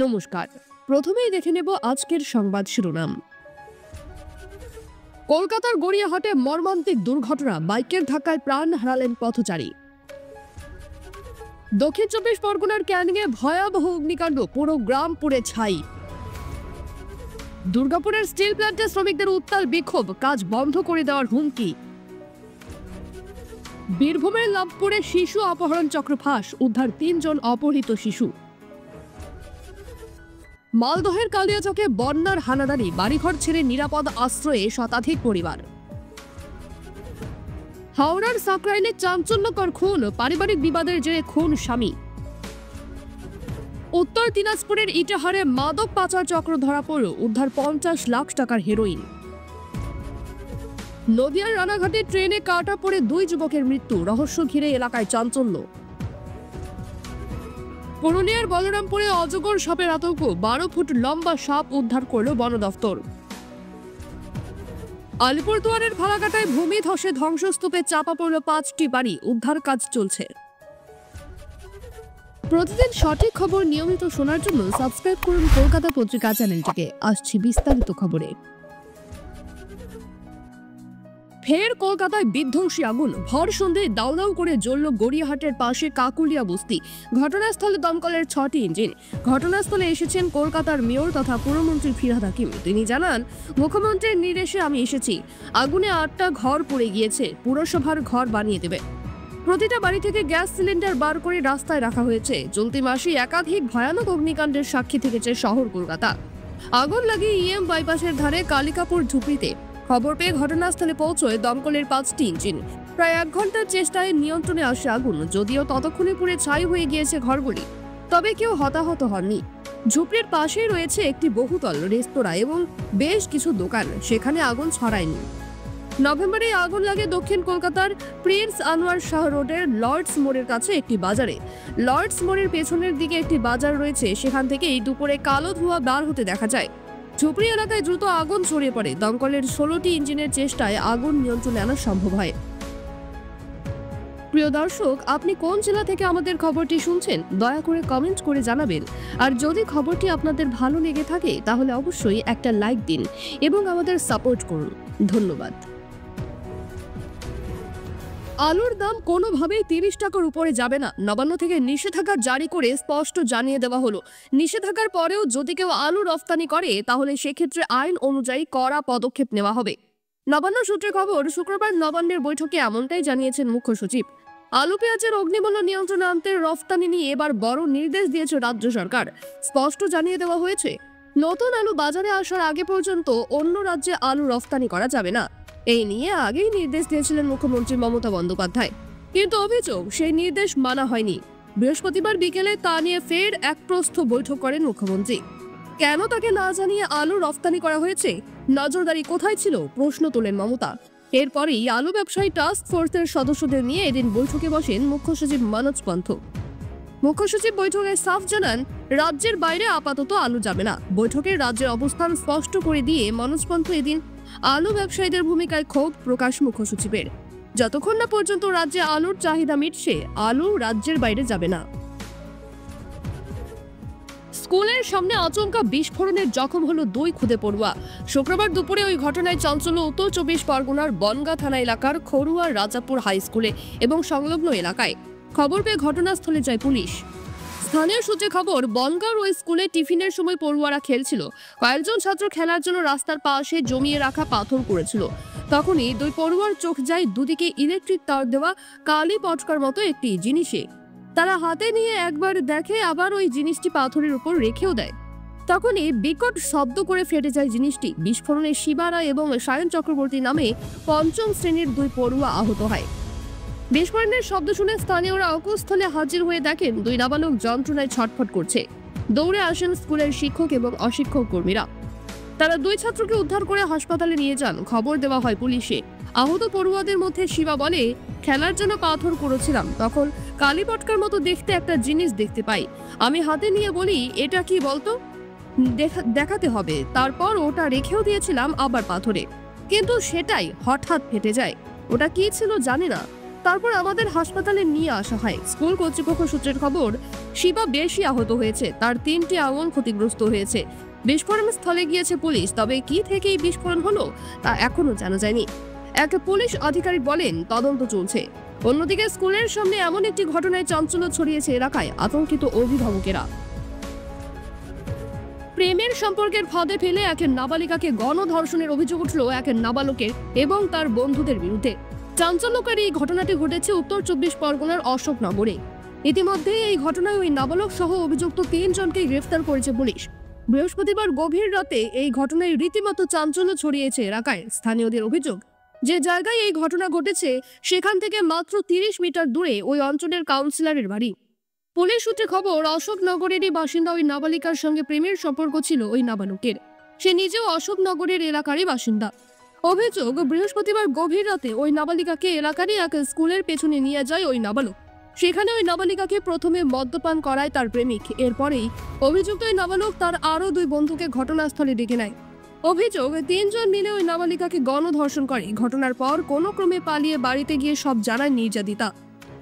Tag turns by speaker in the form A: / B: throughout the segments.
A: নমস্কার। প্রথমেই দেখে নেব আজকের সংবাদ শিরোনাম। কলকাতার গড়িয়াহাটে মর্মান্তিক দুর্ঘটনা, বাইকের ধাক্কায় প্রাণ হারালেন পথচারী। দক্ষিণ চব্বিশ পরগনার ক্যানিংয়ে ভয়াবহ অগ্নিকাণ্ড, পুরো গ্রাম পুড়ে ছাই। দুর্গাপুরের স্টিল প্ল্যান্টে শ্রমিকদের উত্তাল বিক্ষোভ, কাজ বন্ধ করে দেওয়ার হুমকি। বীরভূমের লাভপুরে শিশু অপহরণ চক্র ফাঁস, উদ্ধার ৩ জন অপহৃত শিশু। মালদহের কালিয়াচকে বন্যার হানাদারি, বাড়িঘর ছেড়ে নিরাপদ আশ্রয়ে শতাধিক পরিবার। হাওড়ার সাকরাইলে চাঞ্চল্যকর খুন, পারিবারিক বিবাদের জেরে খুন স্বামী। উত্তর দিনাজপুরের ইটাহারে মাদক পাচার চক্র ধরা পড়ল, উদ্ধার ৫০ লাখ টাকার হেরোইন। নদিয়ার রানাঘাটে ট্রেনে কাটা পড়ে ২ যুবকের মৃত্যু, রহস্য ঘিরে এলাকায় চাঞ্চল্য। পুরুলিয়ার বলরামপুরে অজগর সাপের আতঙ্ক, ১২ ফুট লম্বা সাপ উদ্ধার করল বন দফতর। আলিপুরদুয়ারের ফালাকাটায় ভূমি ধসে ধ্বংসস্তূপে চাপা পড়ল ৫টি বাড়ি, উদ্ধার কাজ চলছে। প্রতিদিন সঠিক খবর নিয়মিত শোনার জন্য সাবস্ক্রাইব করুন কলকাতা পত্রিকা চ্যানেলটিকে। আসছি বিস্তারিত খবরে। ফের কলকাতায় বিধ্বংসী আগুন, ভর সন্ধ্যায় দাউ দাউ করে জ্বলল গড়িয়াহাটের পাশে কাকুলিয়া বস্তি। ঘটনাস্থলে দমকলের ৬টি ইঞ্জিন। ঘটনাস্থলে এসেছেন কলকাতার মেয়র তথা পুরমন্ত্রী ফিরহাদ হাকিম। তিনি জানান, মুখ্যমন্ত্রীর নির্দেশে আমি এসেছি। আগুনে ৮টা ঘর পুড়ে গিয়েছে, পুরসভার ঘর বানিয়ে দেবে। প্রতিটা বাড়ি থেকে গ্যাস সিলিন্ডার বার করে রাস্তায় রাখা হয়েছে। চলতি মাসে একাধিক ভয়ানক অগ্নিকাণ্ডের সাক্ষী থেকেছে শহর কলকাতা। আগুন লাগে ইএম বাইপাসের ধারে কালিকাপুর ঝুপড়িতে। খবর পেয়ে ঘটনাস্থলে পৌঁছয় দমকলের ৫টি ইঞ্জিন। প্রায় ১ ঘন্টার চেষ্টায় নিয়ন্ত্রণে আসে আগুন, যদিও ততক্ষণে পুড়ে ছাই হয়ে গিয়েছে ঘরগুলি। তবে কেউ হতাহত হননি। ঝুপড়ির পাশেই রয়েছে একটি বহুতল রেস্তোরাঁ এবং বেশ কিছু দোকান, সেখানে আগুন ছড়ায়নি। নভেম্বরে আগুন লাগে দক্ষিণ কলকাতার প্রিন্স আনোয়ার শাহ রোডের লর্ডস মোড়ের কাছে একটি বাজারে। লর্ডস মোড়ের পেছনের দিকে একটি বাজার রয়েছে, সেখান থেকেই দুপুরে কালো ধোঁয়া বার হতে দেখা যায়। ঝুপড়ি এলাকায় দ্রুত আগুন ছড়িয়ে পড়ে। দমকলের ১৬টি ইঞ্জিনের চেষ্টায় আগুন নিয়ন্ত্রণে আনা সম্ভব হয়। প্রিয় দর্শক, আপনি কোন জেলা থেকে আমাদের খবরটি শুনছেন দয়া করে কমেন্ট করে জানাবেন। আর যদি খবরটি আপনাদের ভালো লেগে থাকে তাহলে অবশ্যই একটা লাইক দিন এবং আমাদের সাপোর্ট করুন। ধন্যবাদ। আলুর দাম কোনোভাবেই ৩০ টাকার উপরে যাবে না। নবান্ন থেকে নিষেধাজ্ঞা জারি করে স্পষ্ট জানিয়ে দেওয়া হলো, নিষেধাজ্ঞার পরেও যদি কেউ আলু রফতানি করে তাহলে সেক্ষেত্রে আইন অনুযায়ী কড়া পদক্ষেপ নেওয়া হবে। নবান্ন সূত্রে খবর, শুক্রবার নবান্নের বৈঠকে এমনটাই জানিয়েছেন মুখ্য সচিব। আলু পেঁয়াজের অগ্নিমূল্য নিয়ন্ত্রণে আনতে রফতানি নিয়ে এবার বড় নির্দেশ দিয়েছে রাজ্য সরকার। স্পষ্ট জানিয়ে দেওয়া হয়েছে, নতুন আলু বাজারে আসার আগে পর্যন্ত অন্য রাজ্যে আলু রফতানি করা যাবে না। এই নিয়ে আগেই নির্দেশ দিয়েছিলেন মুখ্যমন্ত্রী মমতা বন্দ্যোপাধ্যায়, কিন্তু অভিযোগ সেই নির্দেশ মানা হয়নি। বৃহস্পতিবার বিকেলে তা নিয়ে ফের এক প্রস্থ বৈঠক করেন মুখ্যমন্ত্রী। কেন তাকে না জানিয়ে আলু রফতানি করা হয়েছে, নজরদারি কোথায় ছিল, প্রশ্ন তোলেন মমতা। এরপরেই আলু ব্যবসায়ী টাস্ক ফোর্সের সদস্যদের নিয়ে এদিন বৈঠকে বসেন মুখ্য সচিব মনোজ পন্থ। মুখ্য সচিব বৈঠকে সাফ জানান, রাজ্যের বাইরে আপাতত আলু যাবে না। বৈঠকে রাজ্যের অবস্থান স্পষ্ট করে দিয়ে মনোজ পন্থ এদিন আলু ব্যবসায়ীদের ভূমিকায় ক্ষোভ প্রকাশ মুখ্য সচিবের। যতক্ষণ না পর্যন্ত রাজ্যে আলুর চাহিদা মিটছে, আলু রাজ্যের বাইরে যাবে না। স্কুলের সামনে আচমকা বিস্ফোরণের জখম হলো ২ খুদে পড়ুয়া। শুক্রবার দুপুরে ওই ঘটনায় চাঞ্চল্য উত্তর চব্বিশ পরগনার বনগাঁ থানা এলাকার খড়ুয়া রাজাপুর হাই স্কুলে এবং সংলগ্ন এলাকায়। খবর পেয়ে ঘটনাস্থলে যায় পুলিশ। স্থানীয় সূত্রে খবর, বনগাঁর ওই স্কুলে টিফিনের সময় পড়ুয়ারা খেলছিল। কয়েকজন ছাত্র খেলার জন্য রাস্তার পাশে জমিয়ে রাখা পাথর করেছিল। তখনই ২ পড়ুয়ার চোখ যায় দুদিকে ইলেকট্রিক তার দেওয়া কালি পটকার মতো একটি জিনিসে। তারা হাতে নিয়ে একবার দেখে, আবার ওই জিনিসটি পাথরের উপর রেখেও দেয়। তখনই বিকট শব্দ করে ফেটে যায় জিনিসটি। বিস্ফোরণে শিবা রায় এবং সায়ন চক্রবর্তী নামে ৫ম শ্রেণীর ২ পড়ুয়া আহত হয়। বিস্ফোরণের শব্দ শুনে স্থানীয়রা অকুস্থলে হাজির হয়ে দেখেন ২ নাবালক যন্ত্রণায় ছটফট করছে। দৌড়ে আসেন স্কুলের শিক্ষক এবং অশিক্ষক কর্মীরা। তারা ২ ছাত্রকে উদ্ধার করে হাসপাতালে নিয়ে যান। খবর দেওয়া হয় পুলিশে। আহত পড়ুয়াদের মধ্যে শিবা বলে, খেলার জন্য পাথর করেছিলাম, তখন কালী পটকার মতো দেখতে একটা জিনিস দেখতে পাই। আমি হাতে নিয়ে বলি, এটা কি বলতো, দেখাতে হবে। তারপর ওটা রেখেও দিয়েছিলাম আবার পাথরে, কিন্তু সেটাই হঠাৎ ফেটে যায়। ওটা কি ছিল জানি না। তারপর আমাদের হাসপাতালে নিয়ে আসা হয়। স্কুল কর্তৃপক্ষ সূত্রের খবর, শিবা বেশি আহত হয়েছে, তার 3টি আঙুল ক্ষতিগ্রস্ত হয়েছে। বিস্ফোরণ স্থলে গিয়েছে পুলিশ, তবে কি থেকে এই বিস্ফোরণ হলো তা এখনো জানা যায়নি। এক পুলিশ আধিকারিক বলেন, তদন্ত চলছে। অন্যদিকে স্কুলের সামনে এমন একটি ঘটনায় চাঞ্চল্য ছড়িয়েছে এলাকায়, আতঙ্কিত অভিভাবকেরা। প্রেমের সম্পর্কের ফাঁদে ফেলে এক নাবালিকাকে গণধর্ষণের অভিযোগ উঠল এক নাবালকের এবং তার বন্ধুদের বিরুদ্ধে। চাঞ্চল্যকারী এই ঘটনাটি ঘটেছে উত্তর 24 পরগনার অশোকনগরে। ইতিমধ্যে এই ঘটনায় ওই নাবালক সহ অভিযুক্ত 3 জনকে গ্রেফতার করেছে পুলিশ। বৃহস্পতিবার গভীর রাতে এই ঘটনায় রীতিমতো চাঞ্চল্য ছড়িয়েছে এলাকায়। স্থানীয়দের অভিযোগ, যে জায়গায় এই ঘটনা ঘটেছে সেখান থেকে মাত্র 30 মিটার দূরে ওই অঞ্চলের কাউন্সিলরের বাড়ি। পুলিশ সূত্রে খবর, অশোকনগরেরই বাসিন্দা ওই নাবালিকার সঙ্গে প্রেমের সম্পর্ক ছিল ওই নাবালকের। সে নিজেও অশোকনগরের এলাকারই বাসিন্দা। অভিযোগ, বৃহস্পতিবার গভীর রাতে ওই নাবালিকাকে এলাকারই এক স্কুলের পেছনে নিয়ে যায় ওই নাবালক। সেখানে ওই নাবালিকাকে প্রথমে মদ্যপান করায় তার প্রেমিক। এরপরেই অভিযুক্ত ওই নাবালক তার আরও 2 বন্ধুকে ঘটনাস্থলে ডেকে নেয়। অভিযোগ, 3 জন মিলে ওই নাবালিকাকে গণধর্ষণ করে। ঘটনার পর কোনো ক্রমে পালিয়ে বাড়িতে গিয়ে সব জানায় নির্যাতিতা।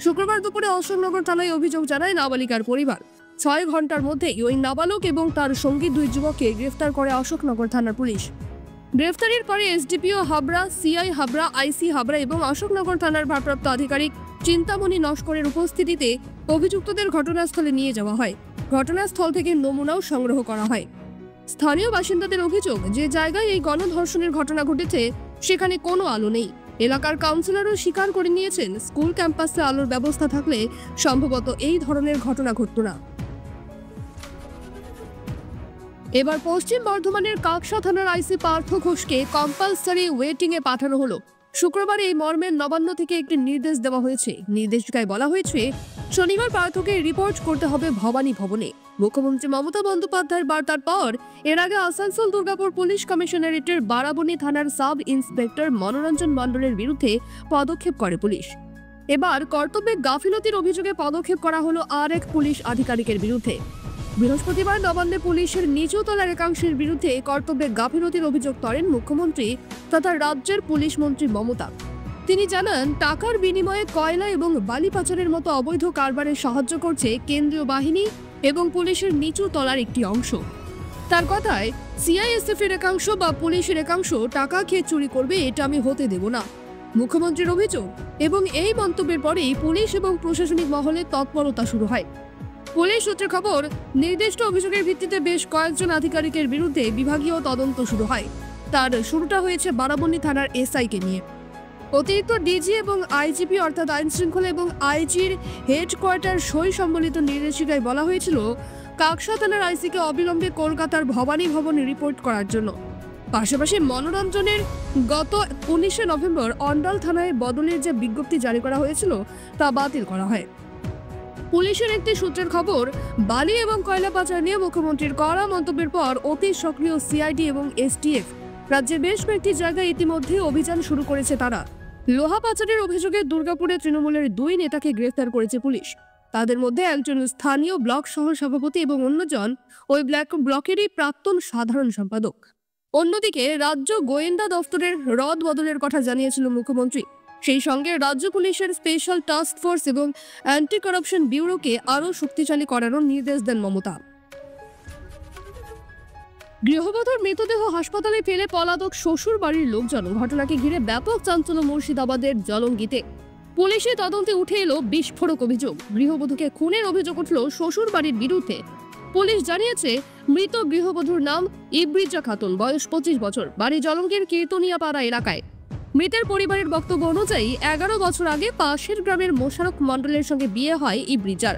A: শুক্রবার দুপুরে অশোকনগর থানায় অভিযোগ জানায় নাবালিকার পরিবার। 6 ঘন্টার মধ্যেই ওই নাবালক এবং তার সঙ্গী 2 যুবককে গ্রেফতার করে অশোকনগর থানার পুলিশ। গ্রেফতারের পরে এসডিপিও হাবড়া, সিআই হাবড়া, আইসি হাবড়া এবং অশোকনগর থানার ভারপ্রাপ্ত আধিকারিক চিন্তামণি নস্করের উপস্থিতিতে অভিযুক্তদের ঘটনাস্থলে নিয়ে যাওয়া হয়। ঘটনাস্থল থেকে নমুনাও সংগ্রহ করা হয়। স্থানীয় বাসিন্দাদের অভিযোগ, যে জায়গায় এই গণধর্ষণের ঘটনা ঘটেছে সেখানে কোনো আলো নেই। এলাকার কাউন্সিলরও স্বীকার করে নিয়েছেন, স্কুল ক্যাম্পাসে আলোর ব্যবস্থা থাকলে সম্ভবত এই ধরনের ঘটনা ঘটত না। এবার পশ্চিম বর্ধমানের কাকসা থানার আইসি পার্থ ঘোষকে কম্পালসারি ওয়েটিংয়ে পাঠানো হলো। শুক্রবার এই মর্মে নবান্ন থেকে একটি নির্দেশ দেওয়া হয়েছে। নির্দেশিকায় বলা হয়েছে, শনিবার পার্থকে রিপোর্ট করতে হবে ভবানী ভবনে। মুখ্যমন্ত্রী মমতা বন্দ্যোপাধ্যায়ের বার্তার পর এর আগে আসানসোল দুর্গাপুর পুলিশ কমিশনারেটের বারাবণী থানার সাব ইন্সপেক্টর মনোরঞ্জন মণ্ডলের বিরুদ্ধে পদক্ষেপ করে পুলিশ। এবার কর্তব্যে গাফিলতির অভিযোগে পদক্ষেপ করা হলো আর এক পুলিশ আধিকারিকের বিরুদ্ধে। বৃহস্পতিবার নবান্নে পুলিশের নিচু তলার একাংশের বিরুদ্ধে কর্তব্যে গাফিলতির অভিযোগ করেন মুখ্যমন্ত্রী তথা রাজ্যের পুলিশ মন্ত্রী মমতা। তিনি জানান, টাকার বিনিময়ে কয়লা এবং বালি পাচারের মতো অবৈধ কারবারে সাহায্য করছে কেন্দ্রীয় বাহিনী এবং পুলিশের নিচু তলার একটি অংশ। তার কথায়, সিআইএসএফ এর একাংশ বা পুলিশের একাংশ টাকা খেয়ে চুরি করবে, এটা আমি হতে দেব না, মুখ্যমন্ত্রীর অভিযোগ। এবং এই মন্তব্যের পরেই পুলিশ এবং প্রশাসনিক মহলে তৎপরতা শুরু হয়। পুলিশ সূত্রে খবর, নির্দিষ্ট অভিযোগের ভিত্তিতে বেশ কয়েকজন আধিকারিকের বিরুদ্ধে বিভাগীয় তদন্ত শুরু হয়। তার শুরুটা হয়েছে বারাবণী থানার এসআইকে নিয়ে। অতিরিক্ত ডিজি এবং আইজিপি অর্থাৎ আইন শৃঙ্খলা এবং আইজির হেডকোয়ার্টার সই সম্বলিত নির্দেশিকায় বলা হয়েছিল, কাকসা থানার আইসিকে অবিলম্বে কলকাতার ভবানী ভবনে রিপোর্ট করার জন্য। পাশাপাশি মনোরঞ্জনের গত 19 নভেম্বর অন্ডাল থানায় বদলের যে বিজ্ঞপ্তি জারি করা হয়েছিল তা বাতিল করা হয়। পুলিশের একটি সূত্রের খবর, বালি এবং কয়লা পাচার নিয়ে মুখ্যমন্ত্রীর কড়া মন্তব্যের পর অতি সক্রিয় সিআইডি এবং এসটিএফ রাজ্যের বেশ কয়েকটি জায়গায় ইতিমধ্যে অভিযান শুরু করেছে তারা। লোহা পাচারের অভিযোগে দুর্গাপুরে তৃণমূলের 2 নেতাকে গ্রেফতার করেছে পুলিশ। তাদের মধ্যে একজন স্থানীয় ব্লক সহ সভাপতি এবং অন্যজন ওই ব্লকেরই প্রাক্তন সাধারণ সম্পাদক। অন্যদিকে রাজ্য গোয়েন্দা দফতরের রদ বদলের কথা জানিয়েছিল মুখ্যমন্ত্রী। সেই সঙ্গে রাজ্য পুলিশের স্পেশাল টাস্ক ফোর্স এবং অ্যান্টি করাপশন ব্যুরোকে আরও শক্তিশালী করানোর নির্দেশ দেন মমতা। গৃহবধূর মৃতদেহ হাসপাতালে ফেলে পলাতক শ্বশুর বাড়ির লোকজন। ঘটনাকে ঘিরে ব্যাপক চাঞ্চল্য মুর্শিদাবাদের জলঙ্গিতে। পুলিশের তদন্তে উঠে এলো বিস্ফোরক অভিযোগ। গৃহবধূকে খুনের অভিযোগ উঠল শ্বশুর বাড়ির বিরুদ্ধে। পুলিশ জানিয়েছে, মৃত গৃহবধূর নাম ইব্রিজা খাতুন, বয়স 25 বছর, বাড়ি জলঙ্গির কীর্তনিয়াপাড়া এলাকায়। মৃতের পরিবারের বক্তব্য অনুযায়ী 11 বছর আগে পাশের গ্রামের মোশাররফ মণ্ডলের সঙ্গে বিয়ে হয় ইব্রিজার।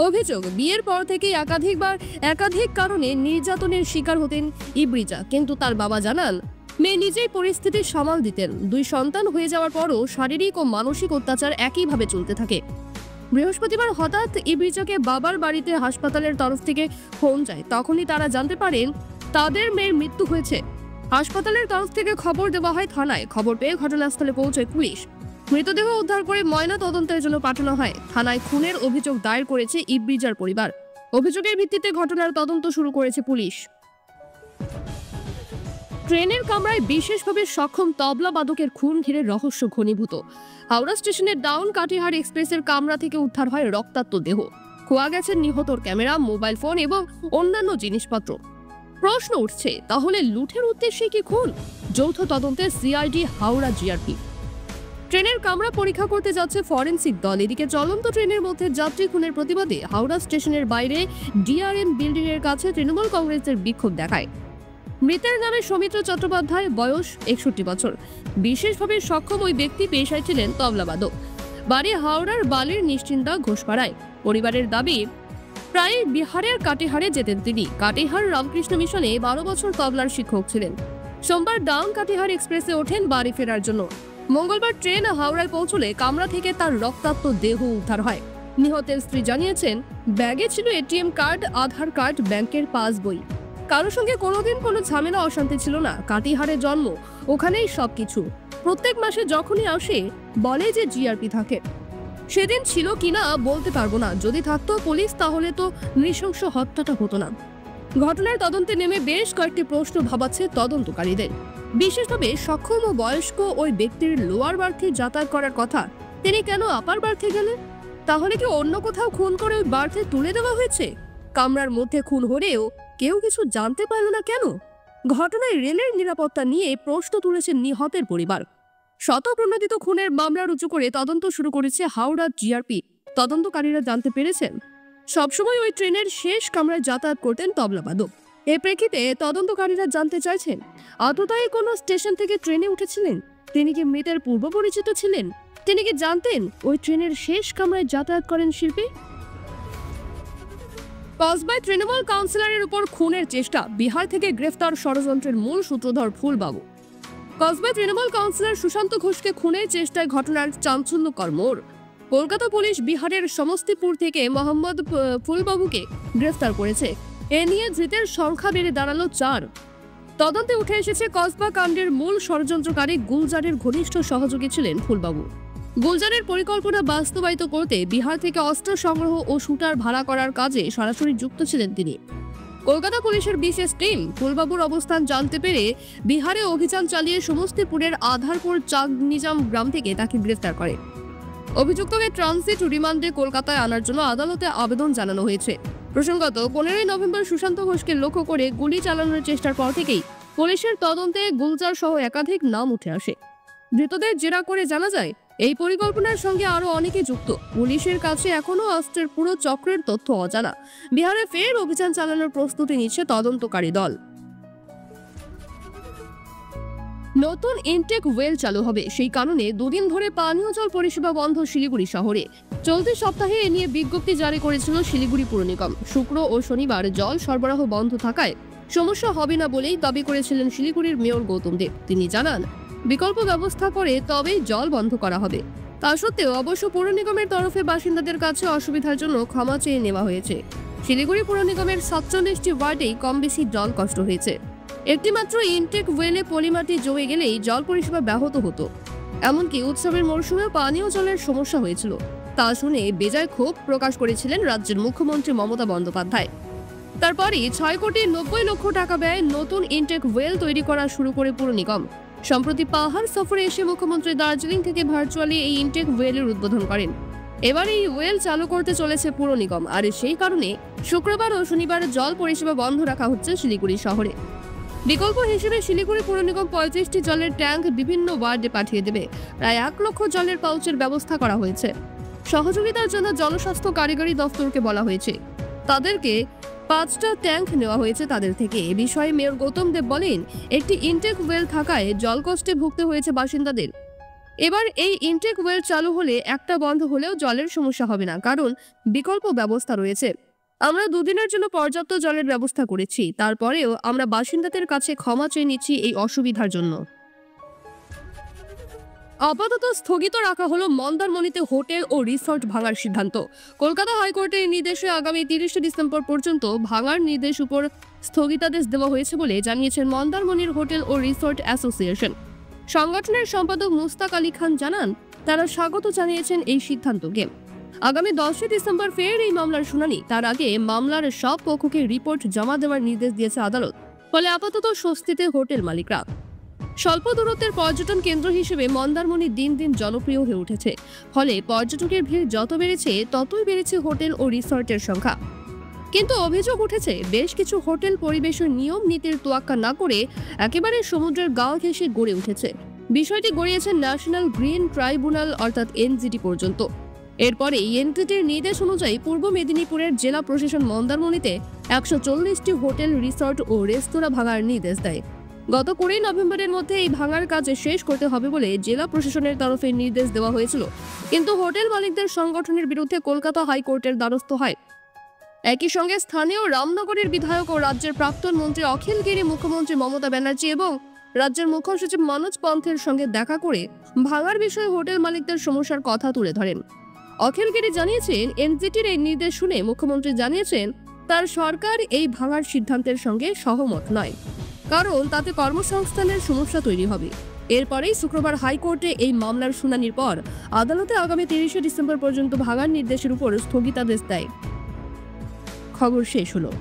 A: অভিযোগ, বিয়ের পর থেকে একাধিক কারণে নির্যাতনের শিকার হতেন ইব্রিজা, কিন্তু তার বাবা জানান, মেয়ে নিজেই পরিস্থিতি সামাল দিতেন। 2 সন্তান হয়ে যাওয়ার পরও শারীরিক ও মানসিক অত্যাচার একইভাবে চলতে থাকে। বৃহস্পতিবার হঠাৎ ইব্রিজাকে বাবার বাড়িতে হাসপাতালের তরফ থেকে ফোন যায়। তখনই তারা জানতে পারেন তাদের মেয়ের মৃত্যু হয়েছে। হাসপাতালের তরফ থেকে খবর দেওয়া হয় থানায়। খবর পেয়ে ঘটনাস্থলে পৌঁছায় পুলিশ। মৃতদেহ উদ্ধার করে ময়না তদন্তের জন্য পাঠানো হয়। থানায় খুনের অভিযোগ দায়ের করেছে ইব্রিজার পরিবার। অভিযোগের ভিত্তিতে ঘটনার তদন্ত শুরু করেছে পুলিশ। ট্রেনের কামরায় বিশেষভাবে সক্ষম তবলাবাদকের খুন ঘিরে রহস্য ঘনীভূত। হাওড়া স্টেশনের ডাউন কাটিহার এক্সপ্রেসের কামরা থেকে উদ্ধার হয় রক্তাক্ত দেহ। খোয়া গেছে নিহতর ক্যামেরা, মোবাইল ফোন এবং অন্যান্য জিনিসপত্র। প্রশ্ন উঠছে, তাহলে লুঠের উদ্দেশ্যে কি খুন? যৌথ তদন্তে সিআইডি, হাওড়া জিআরপি। ট্রেনের কামরা পরীক্ষা করতে যাচ্ছে ফরেনসিক দল। এদিকে চলন্ত ট্রেনের মধ্যে যাত্রী খুনের প্রতিবাদে হাওড়া স্টেশনের বাইরে ডিআরএম বিল্ডিং এর কাছে তৃণমূল কংগ্রেসের বিক্ষোভ দেখায়। মৃতের নামে সৌমিত্র চট্টোপাধ্যায়, বয়স 61 বছর। বিশেষভাবে সক্ষম ওই ব্যক্তি পেশায় ছিলেন তবলাবাদক। বাড়ি হাওড়ার বালির নিশ্চিন্দা ঘোষপাড়ায়। পরিবারের দাবি, প্রায় বিহারের কাটিহারে যেতেন তিনি। কাটিহার রামকৃষ্ণ মিশনে 12 বছর তবলার শিক্ষক ছিলেন। সোমবার ডাউন কাটিহার এক্সপ্রেসে ওঠেন বাড়ি ফেরার জন্য। মঙ্গলবার ট্রেন হাওড়ায় পৌঁছলে কামরা থেকে তার রক্তাক্ত দেহ উদ্ধার হয়। নিহতের স্ত্রী জানিয়েছেন, ব্যাগে ছিল এটিএম কার্ড, আধার কার্ড, ব্যাংকের পাসবই। কারোর সঙ্গে কোনোদিন কোনো ঝামেলা অশান্তি ছিল না। কাটিহারে জন্ম, ওখানেই সবকিছু। প্রত্যেক মাসে যখনই আসে বলে যে জিআরপি থাকে। সেদিন ছিল কিনা বলতে পারবো না। যদি থাকতো পুলিশ, তাহলে তো নৃশংস হত্যাটা হতো না। ঘটনার তদন্তে নেমে বেশ কয়েকটি প্রশ্ন ভাবাচ্ছে তদন্তকারীদের। বিশেষভাবে সক্ষম ও বয়স্ক ওই ব্যক্তির লোয়ার বার্থে যাতায়াত করার কথা, তিনি কেন আপার বার্থে গেলেন? তাহলে কি অন্য কোথাও খুন করে ওই বার্থে তুলে দেওয়া হয়েছে? কামরার মধ্যে খুন হলেও কেউ কিছু জানতে পারল না কেন? ঘটনায় রেলের নিরাপত্তা নিয়ে প্রশ্ন তুলেছে নিহতের পরিবার। শতপ্রণোদিত খুনের মামলা রুজু করে তদন্ত শুরু করেছে হাওড়া জিআরপি। তদন্তকারীরা জানতে পেরেছেন, সবসময় ওই ট্রেনের শেষ কামরায় যাতায়াত করতেন তবলাবাদক। এ প্রেক্ষিতে তদন্তকারীরা জানতে চাইছেন, আততায়ী কোনো স্টেশন থেকে ট্রেনে উঠেছিলেন? তিনি কি মৃতের পূর্ব পরিচিত ছিলেন? তিনি কি জানতেন ওই ট্রেনের শেষ কামরায় যাতায়াত করেন শিল্পী? কসবায় তৃণমূল কাউন্সিলরের উপর খুনের চেষ্টা, বিহার থেকে গ্রেফতার ষড়যন্ত্রের মূল সূত্রধর ফুলবাবু। কসবায় তৃণমূল কাউন্সিলর সুশান্ত ঘোষকে খুনের চেষ্টায় ঘটনার চাঞ্চল্যকর মোড়। কলকাতা পুলিশ বিহারের সমস্তিপুর থেকে মোহাম্মদ ফুলবাবুকে গ্রেফতার করেছে। এ নিয়ে ধৃতের সংখ্যা বেড়ে দাঁড়ালো 4। তদন্তে উঠে এসেছে, কসবা কাণ্ডের মূল ষড়যন্ত্রকারী গুলজারের ঘনিষ্ঠ সহযোগী ছিলেন ফুলবাবু। গুলজারের পরিকল্পনা বাস্তবায়িত করতে বিহার থেকে অস্ত্র সংগ্রহ ও শুটার ভাড়া করার কাজে সরাসরি যুক্ত ছিলেন তিনি। কলকাতা পুলিশের বিশেষ টিম ফুলবাবুর অবস্থান জানতে পেরে বিহারে অভিযান চালিয়ে সমস্তিপুরের আধারপুর চাঁদনিজাম গ্রাম থেকে তাকে গ্রেফতার করে। অভিযুক্তকে ট্রানজিট রিমান্ডে কলকাতায় আনার জন্য আদালতে আবেদন জানানো হয়েছে। প্রসঙ্গত, 15 নভেম্বর সুশান্ত ঘোষকে লক্ষ্য করে গুলি চালানোর চেষ্টার পর থেকেই পুলিশের তদন্তে গুলজার সহ একাধিক নাম উঠে আসে। ধৃতদের জেরা করে জানা যায়, এই পরিকল্পনার সঙ্গে আরো অনেকে যুক্ত। পুলিশের কাছে এখনো অস্ত্রের পুরো চক্রের তথ্য অজানা। বিহারে ফের অভিযান চালানোর প্রস্তুতি নিচ্ছে তদন্তকারী দল। নতুন ইনটেক ওয়েল চালু হবে, সেই কারণে দুদিন ধরে পানীয় জল পরিষেবা বন্ধ শিলিগুড়ি শহরে। চলতি সপ্তাহে এ নিয়ে বিজ্ঞপ্তি জারি করেছিল শিলিগুড়ি পুর নিগম। শুক্র ও শনিবার জল সরবরাহ বন্ধ থাকায় সমস্যা হবে না বলেই দাবি করেছিলেন শিলিগুড়ির মেয়র গৌতম দেব। তিনি জানান, বিকল্প ব্যবস্থা করে তবেই জল বন্ধ করা হবে। তা সত্ত্বেও অবশ্য পুর নিগমের তরফে বাসিন্দাদের কাছে অসুবিধার জন্য ক্ষমা চেয়ে নেওয়া হয়েছে। শিলিগুড়ি পুর নিগমের 47টি ওয়ার্ডেই কম বেশি জল কষ্ট হয়েছে। একটি মাত্র ইনটেক ওয়েলে পলিমাটি জমে গেলেই জল পরিষেবা ব্যাহত হতো। এমনকি উৎসবের মরশুমে পানীয় জলের সমস্যা হয়েছিল। তা শুনে বেজায় ক্ষোভ প্রকাশ করেছিলেন রাজ্যের মুখ্যমন্ত্রী মমতা বন্দ্যোপাধ্যায়। তারপরই 6 কোটি 90 লক্ষ টাকা ব্যয়ে নতুন ইনটেক ওয়েল তৈরি করা শুরু করে পুর নিগম। সম্প্রতি পাহাড় সফরে এসে মুখ্যমন্ত্রী দার্জিলিং থেকে ভার্চুয়ালি এই ইনটেক ওয়েলের উদ্বোধন করেন। এবার এই ওয়েল চালু করতে চলেছে পুর নিগম, আর সেই কারণে শুক্রবার ও শনিবার জল পরিষেবা বন্ধ রাখা হচ্ছে শিলিগুড়ি শহরে। বিকল্প হিসেবে শিলিগুড়ি পুর নিগম 35টি জলের ট্যাঙ্ক বিভিন্ন ওয়ার্ডে পাঠিয়ে দেবে। প্রায় 1 লক্ষ জলের পাউচের ব্যবস্থা করা হয়েছে। সহযোগিতার জন্য জনস্বাস্থ্য কারিগরি দফতরকে বলা হয়েছে। তাদেরকে 5টা ট্যাঙ্ক নেওয়া হয়েছে তাদের থেকে। এ বিষয়ে মেয়র গৌতম দেব বলেন, একটি ইনটেক ওয়েল থাকায় জল কষ্টে ভুগতে হয়েছে বাসিন্দাদের। এবার এই ইনটেক ওয়েল চালু হলে একটা বন্ধ হলেও জলের সমস্যা হবে না, কারণ বিকল্প ব্যবস্থা রয়েছে। আমরা 2 দিনের জন্য পর্যাপ্ত জলের ব্যবস্থা করেছি। তারপরেও আমরা বাসিন্দাদের কাছে ক্ষমা চেয়ে নিচ্ছি এই অসুবিধার জন্য। আপাতত স্থগিত রাখা হলো মন্দারমণিতে হোটেল ও রিসর্ট ভাঙার সিদ্ধান্ত। কলকাতা হাইকোর্টের নির্দেশে আগামী 30 ডিসেম্বর পর্যন্ত ভাঙার নির্দেশ উপর স্থগিতাদেশ দেওয়া হয়েছে বলে জানিয়েছেন মন্দারমণির হোটেল ও রিসর্ট অ্যাসোসিয়েশন। সংগঠনের সম্পাদক মুস্তাক আলী খান জানান, তারা স্বাগত জানিয়েছেন এই সিদ্ধান্তকে। আগামী 10 ডিসেম্বর ফের এই মামলার শুনানি। তার আগে মামলার সব পক্ষকে রিপোর্ট জমা দেওয়ার নির্দেশ দিয়েছে আদালত। ফলে আপাতত স্বস্তিতে হোটেল মালিকরা। স্বল্প দূরত্বের পর্যটন কেন্দ্র হিসেবে মন্দারমণি দিন দিন জনপ্রিয় হয়ে উঠেছে। ফলে পর্যটকের ভিড় যত বেড়েছে ততই বেড়েছে হোটেল ও রিসর্টের সংখ্যা। কিন্তু অভিযোগ উঠেছে বেশ কিছু হোটেল পরিবেশের নিয়ম নীতির তোয়াক্কা না করে একেবারে সমুদ্রের গা ঘেঁষে গড়ে উঠেছে। বিষয়টি গড়িয়েছে ন্যাশনাল গ্রিন ট্রাইব্যুনাল অর্থাৎ এনজিটি পর্যন্ত। এরপরে এনজিটির নির্দেশ অনুযায়ী পূর্ব মেদিনীপুরের জেলা প্রশাসন মন্দারমণিতে 140টি হোটেল, রিসর্ট ও রেস্তোরাঁ ভাঙার নির্দেশ দেয়। গত 20 নভেম্বরের মধ্যে এই ভাঙার কাজ শেষ করতে হবে বলে জেলা প্রশাসনের তরফে নির্দেশ দেওয়া হয়েছিল। কিন্তু হোটেল মালিকদের সংগঠনের বিরুদ্ধে কলকাতা হাইকোর্টের দ্বারস্থ হয়। একই সঙ্গে স্থানীয় রামনগরের বিধায়ক ও রাজ্যের প্রাক্তন মন্ত্রী অখিল গিরি মুখ্যমন্ত্রী মমতা ব্যানার্জি এবং রাজ্যের মুখ্য সচিব মনোজ পন্থের সঙ্গে দেখা করে ভাঙার বিষয়ে হোটেল মালিকদের সমস্যার কথা তুলে ধরেন। অখিল গিরি জানিয়েছেন, এনজিটির এই নির্দেশ শুনে মুখ্যমন্ত্রী জানিয়েছেন তার সরকার এই ভাঙার সিদ্ধান্তের সঙ্গে সহমত নয়, কারণ তাতে কর্মসংস্থানের সমস্যা তৈরি হবে। এরপরেই শুক্রবার হাইকোর্টে এই মামলার শুনানির পর আদালতে আগামী 30শে ডিসেম্বর পর্যন্ত ভাঙার নির্দেশের উপর স্থগিতাদেশ দেয়। খবর শেষ হলো।